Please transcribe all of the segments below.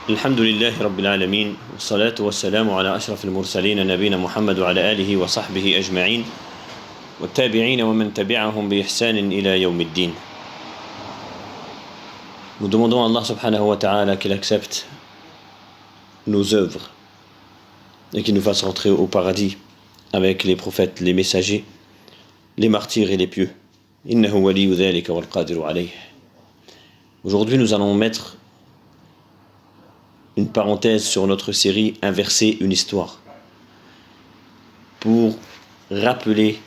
الحمد لله رب العالمين والصلاة والسلام على أشرف المرسلين نبينا محمد وعلى آله وصحبه أجمعين والتابعين ومن تبعهم بإحسان إلى يوم الدين. Nous demandons à Allah subhanahu wa ta'ala qu'il accepte nos œuvres et qu'il nous fasse rentrer au paradis avec les prophètes, les messagers, les martyrs et les pieux. Innahu waliyu dhalika wal qadiru alayh. Aujourd'hui, nous allons mettre une parenthèse sur notre série Un verset, une histoire, pour rappeler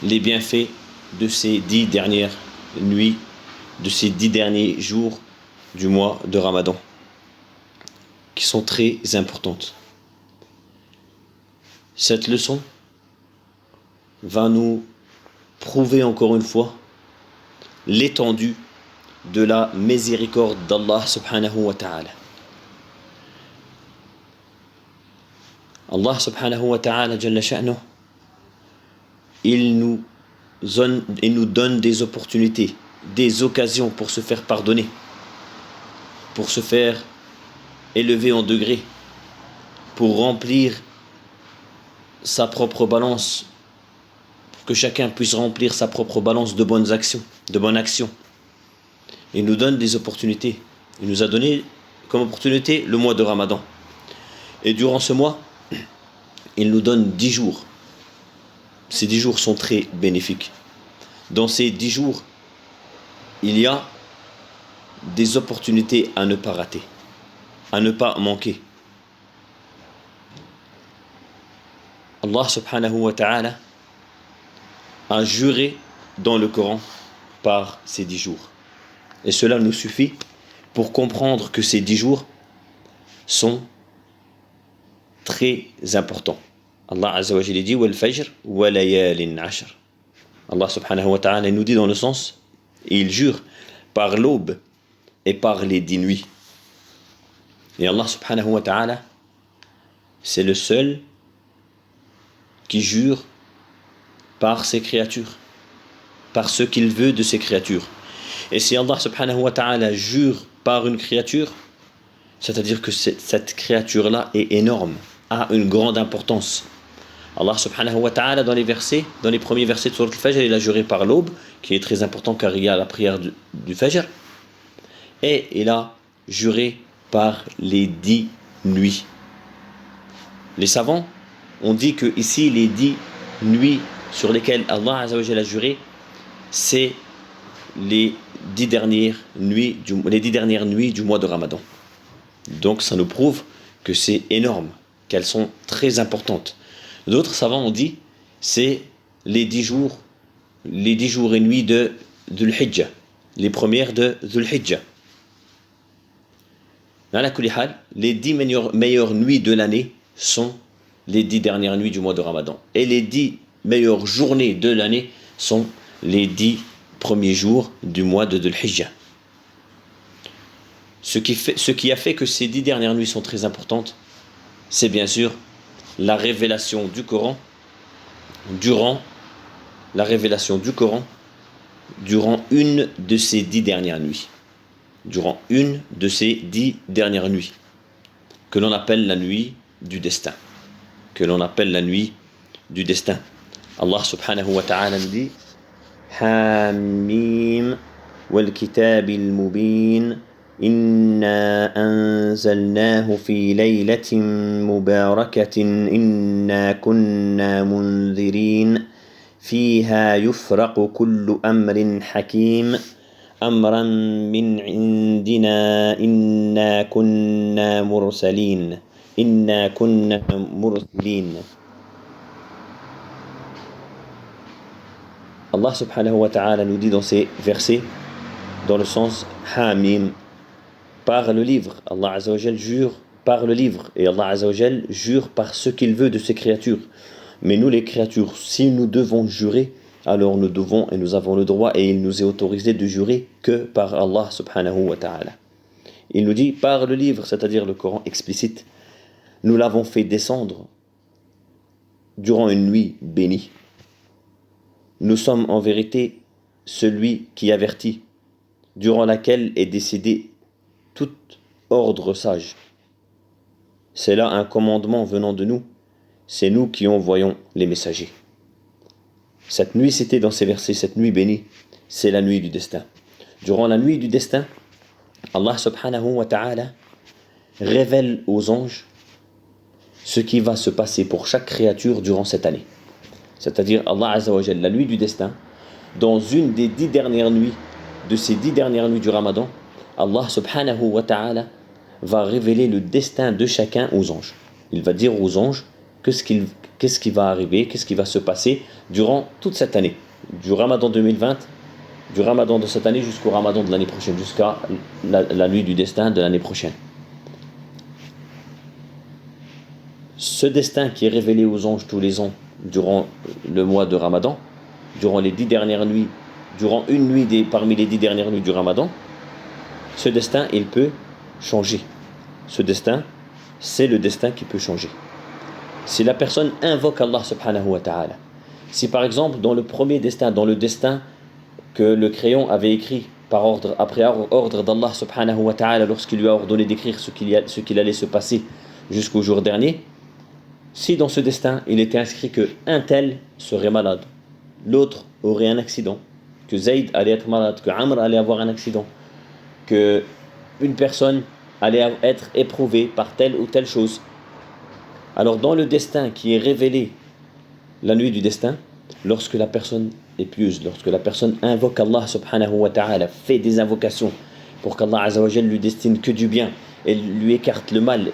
les bienfaits de ces 10 dernières nuits, de ces 10 derniers jours du mois de Ramadan, qui sont très importantes. Cette leçon va nous prouver encore une fois l'étendue de la miséricorde d'Allah subhanahu wa ta'ala. Allah subhanahu wa ta'ala jalla sha'nuh, il nous donne des opportunités, des occasions pour se faire pardonner, pour se faire élever en degrés, pour remplir sa propre balance, pour que chacun puisse remplir sa propre balance de bonnes actions, de bonnes actions. Il nous donne des opportunités. Il nous a donné comme opportunité le mois de Ramadan. Et durant ce mois, il nous donne 10 jours. Ces 10 jours sont très bénéfiques. Dans ces 10 jours, il y a des opportunités à ne pas rater, à ne pas manquer. Allah subhanahu wa ta'ala a juré dans le Coran par ces 10 jours. Et cela nous suffit pour comprendre que ces 10 jours sont très importants. Allah Azza wa Jalla dit wal fajr wa layalin ashr. Allah subhanahu wa ta'ala nous dit dans le sens, et il jure par l'aube et par les 10 nuits. Et Allah subhanahu wa ta'ala, c'est le seul qui jure par ses créatures, par ce qu'il veut de ses créatures. Et si Allah subhanahu wa ta'ala jure par une créature, c'est-à-dire que cette créature-là est énorme, a une grande importance. Allah subhanahu wa ta'ala dans les premiers versets de Sourate al-Fajr, il a juré par l'aube, qui est très important car il y a la prière du Fajr, et il a juré par les 10 nuits. Les savants ont dit que ici les 10 nuits sur lesquelles Allah Azza wa Jalla a juré, c'est les 10 dernières nuits du mois de Ramadan. Donc ça nous prouve que c'est énorme, qu'elles sont très importantes. D'autres savants ont dit c'est les 10 jours et nuits de Dhul Hijjah, les premières de Dhul Hijjah. Les 10 meilleures nuits de l'année sont les 10 dernières nuits du mois de Ramadan. Et les 10 meilleures journées de l'année sont les 10 premiers jours du mois de Dhul Hijjah. Ce qui a fait que ces 10 dernières nuits sont très importantes, c'est bien sûr la révélation du Coran durant une de ces 10 dernières nuits. Durant une de ces 10 dernières nuits, que l'on appelle la nuit du destin. Allah subhanahu wa ta'ala nous dit Hamim wal kitabil mubin inna anzalnahu fi laylatin mubarakatin inna kunna munzirin fiha yufraqu kullu amrin hakim amran min indina inna kunna mursalin. Allah subhanahu wa ta'ala nous dit dans ces versets, dans le sens Hamim, par le livre. Allah Azza wa Jal jure par le livre, et Allah Azza wa Jal jure par ce qu'il veut de ses créatures. Mais nous les créatures, si nous devons jurer, alors nous devons et nous avons le droit, et il nous est autorisé de jurer que par Allah subhanahu wa ta'ala. Il nous dit par le livre, c'est-à-dire le Coran explicite, nous l'avons fait descendre durant une nuit bénie. Nous sommes en vérité celui qui avertit, durant laquelle est décidé tout ordre sage. C'est là un commandement venant de nous. C'est nous qui envoyons les messagers. Cette nuit citée dans ces versets, cette nuit bénie, c'est la nuit du destin. Durant la nuit du destin, Allah subhanahu wa ta'ala révèle aux anges ce qui va se passer pour chaque créature durant cette année. C'est-à-dire Allah Azza wa Jalla, la nuit du destin, dans une des 10 dernières nuits, de ces 10 dernières nuits du Ramadan, Allah subhanahu wa ta'ala va révéler le destin de chacun aux anges. Il va dire aux anges qu'est-ce qui va arriver, qu'est-ce qui va se passer durant toute cette année, du Ramadan 2020, du Ramadan de cette année jusqu'au Ramadan de l'année prochaine, jusqu'à la nuit du destin de l'année prochaine. Ce destin qui est révélé aux anges tous les ans durant le mois de Ramadan, durant les 10 dernières nuits, durant une nuit parmi les 10 dernières nuits du Ramadan, ce destin, il peut changer. Ce destin, c'est le destin qui peut changer. Si la personne invoque Allah subhanahu wa ta'ala, si par exemple dans le premier destin, dans le destin que le crayon avait écrit par ordre, après ordre d'Allah subhanahu wa ta'ala, lorsqu'il lui a ordonné d'écrire ce qu'il allait se passer jusqu'au jour dernier, si dans ce destin il était inscrit que un tel serait malade, l'autre aurait un accident, que Zayd allait être malade, que Amr allait avoir un accident, que une personne allait être éprouvée par telle ou telle chose, alors dans le destin qui est révélé la nuit du destin, lorsque la personne est pieuse, lorsque la personne invoque Allah subhanahu wa ta'ala, fait des invocations pour qu'Allah azza wa jalla lui destine que du bien et lui écarte le mal,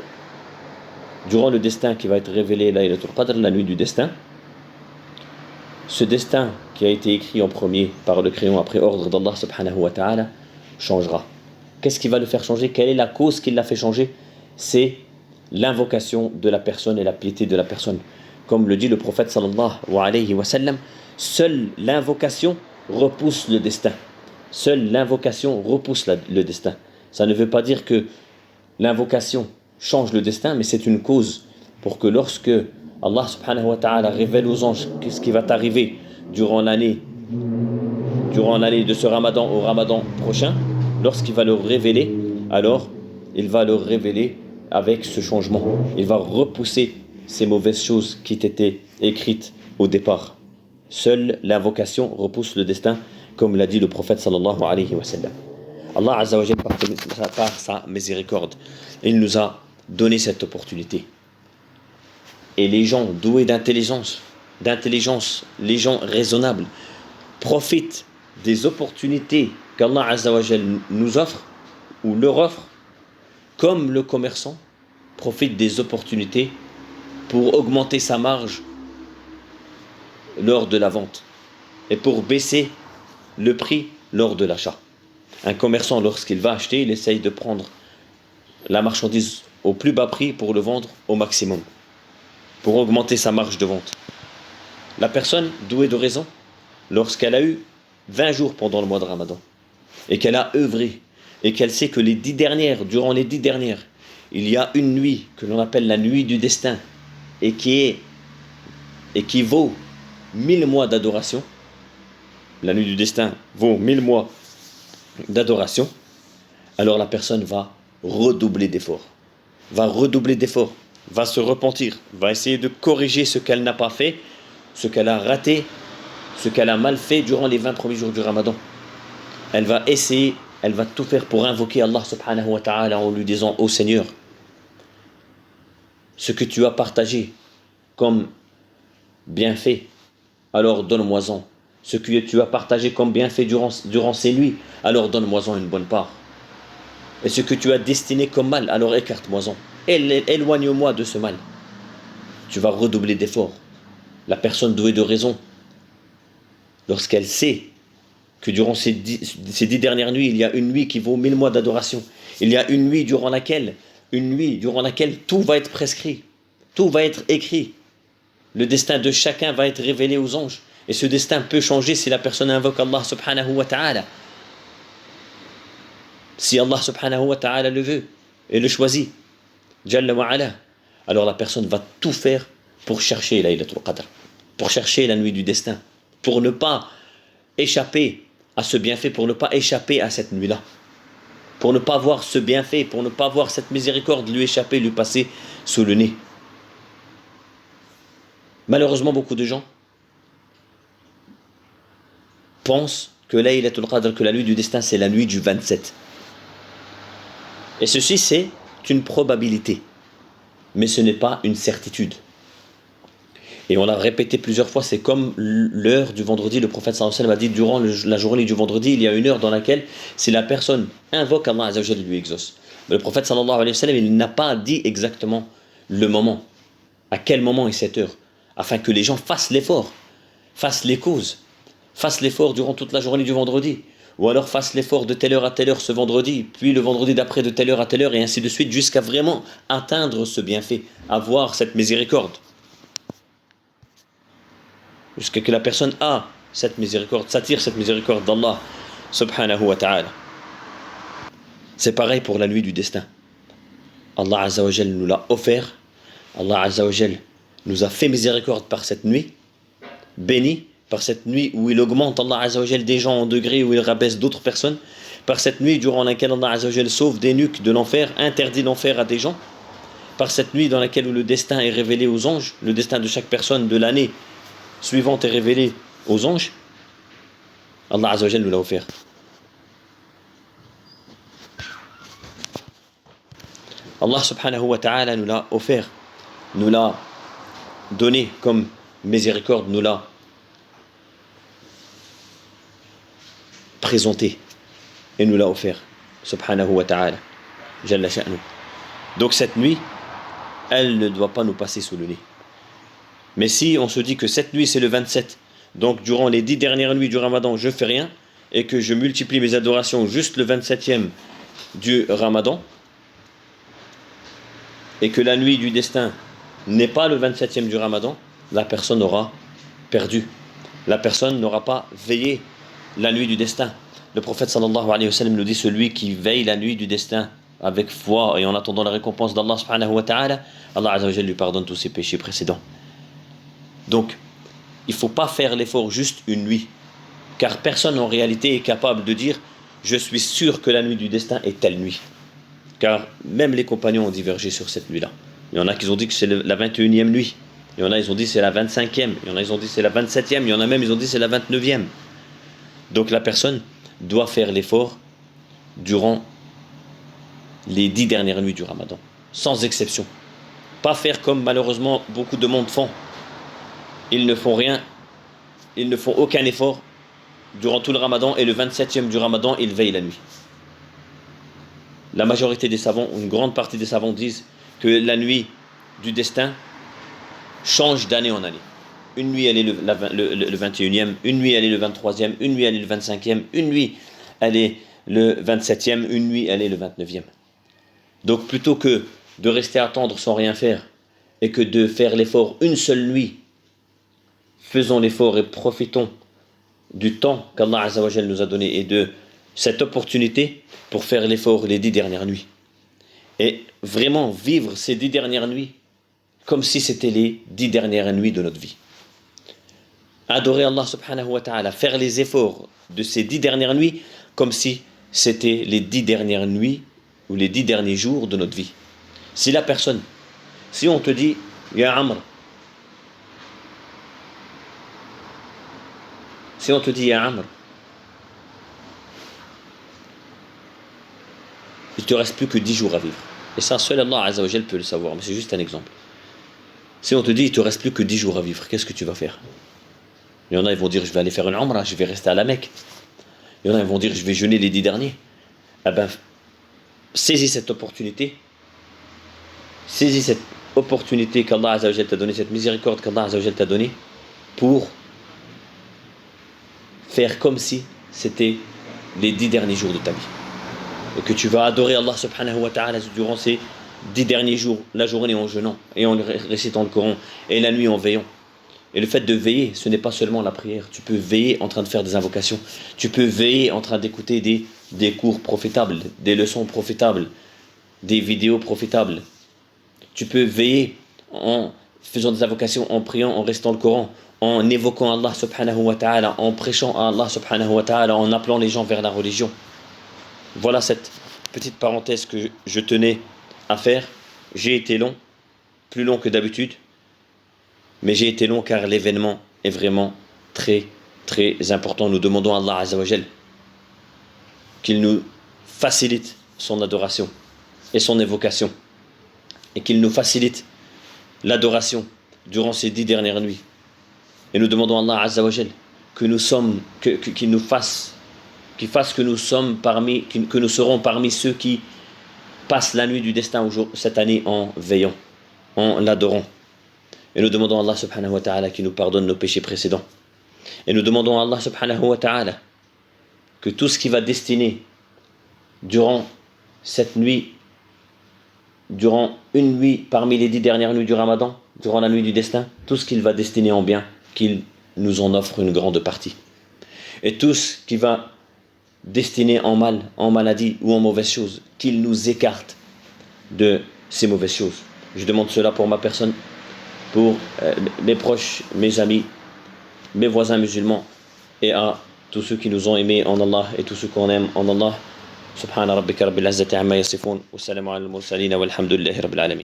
durant le destin qui va être révélé Laylatul Qadr, la nuit du destin, ce destin qui a été écrit en premier par le crayon après ordre d'Allah subhanahu wa ta'ala changera. Qu'est-ce qui va le faire changer? Quelle est la cause qui l'a fait changer? C'est l'invocation de la personne et la piété de la personne. Comme le dit le prophète sallallahu alayhi wa sallam, seule l'invocation repousse le destin. Seule l'invocation repousse le destin. Ça ne veut pas dire que l'invocation change le destin, mais c'est une cause pour que lorsque Allah subhanahu wa ta'ala révèle aux anges ce qui va t'arriver durant l'année de ce Ramadan au Ramadan prochain, lorsqu'il va le révéler, alors il va le révéler avec ce changement. Il va repousser ces mauvaises choses qui étaient écrites au départ. Seule l'invocation repousse le destin, comme l'a dit le prophète sallallahu alayhi wa sallam. Allah azza wa jalla, par sa miséricorde, il nous a donné cette opportunité. Et les gens doués d'intelligence, les gens raisonnables, profitent des opportunités qu'Allah azza wa jalla nous offre ou leur offre, comme le commerçant profite des opportunités pour augmenter sa marge lors de la vente et pour baisser le prix lors de l'achat. Un commerçant, lorsqu'il va acheter, il essaye de prendre la marchandise au plus bas prix pour le vendre au maximum, pour augmenter sa marge de vente. La personne douée de raison, lorsqu'elle a eu 20 jours pendant le mois de Ramadan et qu'elle a œuvré et qu'elle sait que durant les 10 dernières, il y a une nuit que l'on appelle la nuit du destin et qui vaut 1000 mois d'adoration. La nuit du destin vaut 1000 mois d'adoration. Alors la personne va redoubler d'efforts, va se repentir, va essayer de corriger ce qu'elle n'a pas fait, ce qu'elle a raté, ce qu'elle a mal fait durant les 20 premiers jours du Ramadan. Elle va tout faire pour invoquer Allah subhanahu wa ta'ala en lui disant: ô Seigneur, ce que tu as partagé comme bienfait, alors donne-moi-en. Ce que tu as partagé comme bienfait durant ces nuits, alors donne-moi-en une bonne part. Et ce que tu as destiné comme mal, alors écarte-moi-en. Éloigne-moi de ce mal. Tu vas redoubler d'efforts. La personne douée de raison, lorsqu'elle sait que durant ces 10 dernières nuits, il y a une nuit qui vaut 1000 mois d'adoration, il y a une nuit durant laquelle tout va être prescrit, tout va être écrit. Le destin de chacun va être révélé aux anges. Et ce destin peut changer si la personne invoque Allah subhanahu wa ta'ala. Si Allah subhanahu wa ta'ala le veut et le choisit, Jalla wa ala, alors la personne va tout faire pour chercher Laylatul Qadr, pour chercher la nuit du destin, pour ne pas échapper à ce bienfait, pour ne pas échapper à cette nuit-là. pour ne pas voir ce bienfait, pour ne pas voir cette miséricorde lui échapper, lui passer sous le nez. Malheureusement, beaucoup de gens pensent que Laylatul Qadr, que la nuit du destin, c'est la nuit du 27. Et ceci, c'est une probabilité, mais ce n'est pas une certitude. Et on l'a répété plusieurs fois, c'est comme l'heure du vendredi. Le prophète sallallahu alayhi wa sallam a dit, durant la journée du vendredi, il y a une heure dans laquelle, si la personne invoque Allah azza wa jalla, il lui exauce. Mais le prophète sallallahu alayhi wa sallam, il n'a pas dit exactement le moment, à quel moment est cette heure, afin que les gens fassent l'effort, fassent les causes, fassent l'effort durant toute la journée du vendredi, ou alors fassent l'effort de telle heure à telle heure ce vendredi, puis le vendredi d'après de telle heure à telle heure, et ainsi de suite, jusqu'à vraiment atteindre ce bienfait, avoir cette miséricorde. Jusqu'à que la personne a cette miséricorde, s'attire cette miséricorde d'Allah subhanahu wa ta'ala. C'est pareil pour la nuit du destin. Allah azza wa jal nous l'a offert, Allah azza wa jal nous a fait miséricorde par cette nuit, béni par cette nuit où il augmente Allah azza wa jal des gens en degrés, où il rabaisse d'autres personnes, par cette nuit durant laquelle Allah azza wa jal sauve des nuques de l'enfer, interdit l'enfer à des gens, par cette nuit dans laquelle où le destin est révélé aux anges, le destin de chaque personne de l'année suivante est révélé aux anges. Allah azza wa jal nous l'a offert. Allah subhanahu wa ta'ala nous l'a offert, nous l'a donné comme miséricorde, nous l'a présenté et nous l'a offert, subhanahu wa ta'ala, jalla sha'nu. Donc cette nuit, elle ne doit pas nous passer sous le nez. Mais si on se dit que cette nuit c'est le 27, donc durant les 10 dernières nuits du Ramadan je fais rien, et que je multiplie mes adorations juste le 27e du Ramadan, et que la nuit du destin n'est pas le 27e du Ramadan, la personne aura perdu. La personne n'aura pas veillé la nuit du destin. Le prophète sallallahu alayhi wa sallam nous dit, celui qui veille la nuit du destin avec foi et en attendant la récompense d'Allah subhanahu wa ta'ala, Allah azza wa jalla lui pardonne tous ses péchés précédents. Donc, il ne faut pas faire l'effort juste une nuit, car personne en réalité est capable de dire « je suis sûr que la nuit du destin est telle nuit ». Car même les compagnons ont divergé sur cette nuit-là. Il y en a qui ont dit que c'est la 21e nuit, il y en a ils ont dit que c'est la 25e, il y en a ils ont dit que c'est la 27e, il y en a même ils ont dit que c'est la 29e. Donc la personne doit faire l'effort durant les 10 dernières nuits du Ramadan, sans exception. Pas faire comme malheureusement beaucoup de monde font. Ils ne font rien, ils ne font aucun effort durant tout le Ramadan, et le 27e du Ramadan, ils veillent la nuit. La majorité des savants, une grande partie des savants disent que la nuit du destin change d'année en année. Une nuit elle est le 21e, une nuit elle est le 23e, une nuit elle est le 25e, une nuit elle est le 27e, une nuit elle est le 29e. Donc plutôt que de rester attendre sans rien faire, et que de faire l'effort une seule nuit, faisons l'effort et profitons du temps qu'Allah azza wa jalla nous a donné et de cette opportunité pour faire l'effort les 10 dernières nuits. Et vraiment vivre ces 10 dernières nuits comme si c'était les 10 dernières nuits de notre vie. Adorer Allah subhanahu wa ta'ala, faire les efforts de ces 10 dernières nuits comme si c'était les 10 dernières nuits ou les 10 derniers jours de notre vie. Si la personne, si on te dit, Ya Amr, si on te dit, Ya Amr, il ne te reste plus que 10 jours à vivre. Et ça, seul Allah azza wa jal peut le savoir, mais c'est juste un exemple. Si on te dit, il ne te reste plus que 10 jours à vivre, qu'est-ce que tu vas faire? Il y en a, ils vont dire, je vais aller faire une umrah, je vais rester à la Mecque. Il y en a, ils vont dire, je vais jeûner les 10 derniers. Eh bien, saisis cette opportunité. Saisis cette opportunité qu'Allah azza wa jal t'a donnée, cette miséricorde qu'Allah azza wa jal t'a donnée, pour faire comme si c'était les 10 derniers jours de ta vie. Et que tu vas adorer Allah subhanahu wa ta'ala durant ces 10 derniers jours, la journée en jeûnant et en récitant le Coran, et la nuit en veillant. Et le fait de veiller, ce n'est pas seulement la prière. Tu peux veiller en train de faire des invocations. Tu peux veiller en train d'écouter des cours profitables, des leçons profitables, des vidéos profitables. Tu peux veiller en faisant des invocations, en priant, en récitant le Coran, en évoquant Allah subhanahu wa ta'ala, en prêchant à Allah subhanahu wa ta'ala, en appelant les gens vers la religion. Voilà cette petite parenthèse que je tenais à faire. J'ai été long, plus long que d'habitude, mais j'ai été long car l'événement est vraiment très très important. Nous demandons à Allah Azza wa Jal qu'il nous facilite son adoration et son évocation, et qu'il nous facilite l'adoration durant ces 10 dernières nuits. Et nous demandons à Allah Azza wa Jal qu'il nous fasse, qu'il fasse que nous serons parmi ceux qui passent la nuit du destin cette année en veillant, en l'adorant. Et nous demandons à Allah subhanahu wa ta'ala qu'il nous pardonne nos péchés précédents. Et nous demandons à Allah subhanahu wa ta'ala que tout ce qui va destiner durant cette nuit, durant une nuit parmi les 10 dernières nuits du Ramadan, durant la nuit du destin, tout ce qu'il va destiner en bien, qu'il nous en offre une grande partie. Et tout ce qui va destiner en mal, en maladie ou en mauvaises choses, qu'il nous écarte de ces mauvaises choses. Je demande cela pour ma personne, pour mes proches, mes amis, mes voisins musulmans, et à tous ceux qui nous ont aimés en Allah et tous ceux qu'on aime en Allah. Subhana rabbika rabbil izzati amma yasifun wa salamun alal mursalin walhamdulillahi rabbil alamin.